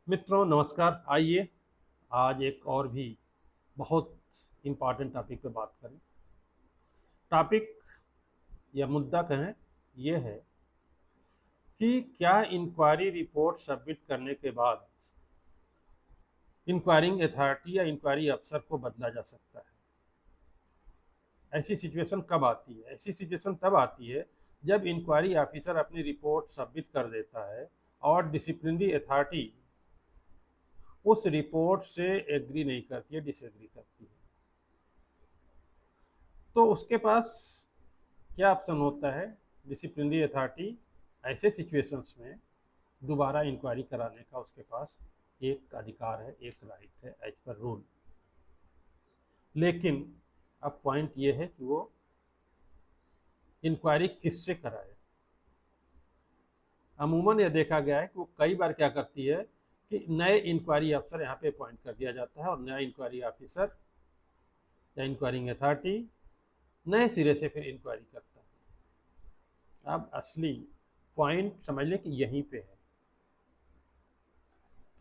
मित्रों नमस्कार। आइए आज एक और भी बहुत इम्पॉर्टेंट टॉपिक पे बात करें। टॉपिक या मुद्दा कहें ये है कि क्या इंक्वायरी रिपोर्ट सबमिट करने के बाद इंक्वायरिंग अथॉरिटी या इंक्वायरी अफसर को बदला जा सकता है। ऐसी सिचुएशन कब आती है? ऐसी सिचुएशन तब आती है जब इंक्वायरी ऑफिसर अपनी रिपोर्ट सबमिट कर देता है और डिसिप्लिनरी अथॉरिटी उस रिपोर्ट से एग्री नहीं करती है, डिसएग्री करती है। तो उसके पास क्या ऑप्शन होता है? डिसिप्लिनरी अथॉरिटी ऐसे सिचुएशंस में दोबारा इंक्वायरी कराने का उसके पास एक अधिकार है, एक राइट है एज पर रूल। लेकिन अब पॉइंट ये है कि वो इंक्वायरी किससे कराए। अमूमन यह देखा गया है कि वो कई बार क्या करती है कि नए इंक्वायरी अफसर यहाँ पे अपॉइंट कर दिया जाता है और नया इंक्वायरी ऑफिसर या इंक्वायरिंग अथॉरिटी नए सिरे से फिर इंक्वायरी करता है। अब असली पॉइंट समझ लें कि यहीं पे है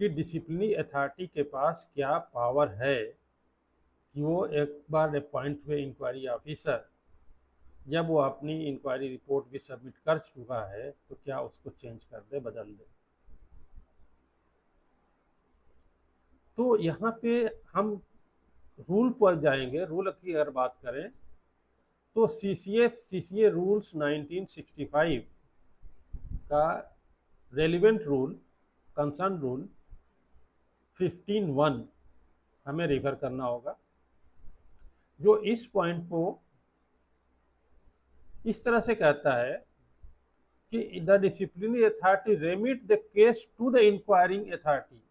कि डिसिप्लिनरी अथॉरिटी के पास क्या पावर है कि वो एक बार अपॉइंट हुए इंक्वायरी ऑफिसर जब वो अपनी इंक्वायरी रिपोर्ट भी सबमिट कर चुका है तो क्या उसको चेंज कर दे, बदल दे। तो यहाँ पे हम रूल पर जाएंगे। रूल की अगर बात करें तो सीसीए रूल्स 1965 का रेलिवेंट रूल, कंसर्न रूल 15(1) हमें रिफर करना होगा, जो इस पॉइंट को इस तरह से कहता है कि the disciplinary authority remit the case to the inquiring authority.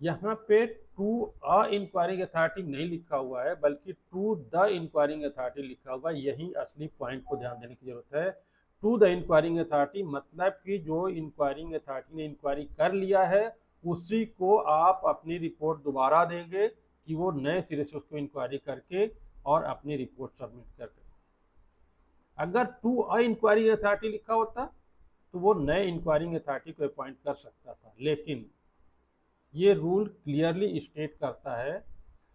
यहाँ पे टू अ इंक्वायरिंग अथॉरिटी नहीं लिखा हुआ है बल्कि टू द इंक्वायरिंग अथॉरिटी लिखा हुआ है। यही असली पॉइंट को ध्यान देने की जरूरत है। टू द इंक्वायरिंग अथॉरिटी मतलब कि जो इंक्वायरिंग अथॉरिटी ने इंक्वायरी कर लिया है उसी को आप अपनी रिपोर्ट दोबारा देंगे कि वो नए सिरे से उसको इंक्वायरी करके और अपनी रिपोर्ट सबमिट कर दे। अगर टू अ इंक्वायरिंग अथॉरिटी लिखा होता तो वो नए इंक्वायरिंग अथॉरिटी को अपॉइंट कर सकता था, लेकिन ये रूल क्लियरली स्टेट करता है,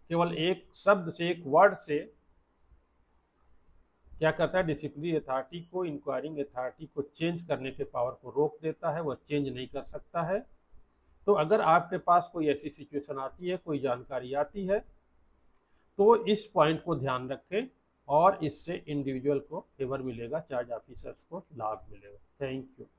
केवल एक शब्द से, एक वर्ड से क्या करता है, डिसिप्लिनरी अथॉरिटी को इंक्वायरिंग अथॉरिटी को चेंज करने के पावर को रोक देता है। वह चेंज नहीं कर सकता है। तो अगर आपके पास कोई ऐसी सिचुएशन आती है, कोई जानकारी आती है, तो इस पॉइंट को ध्यान रखें और इससे इंडिविजुअल को फेवर मिलेगा, चार्ज ऑफिसर्स को लाभ मिलेगा। Thank you.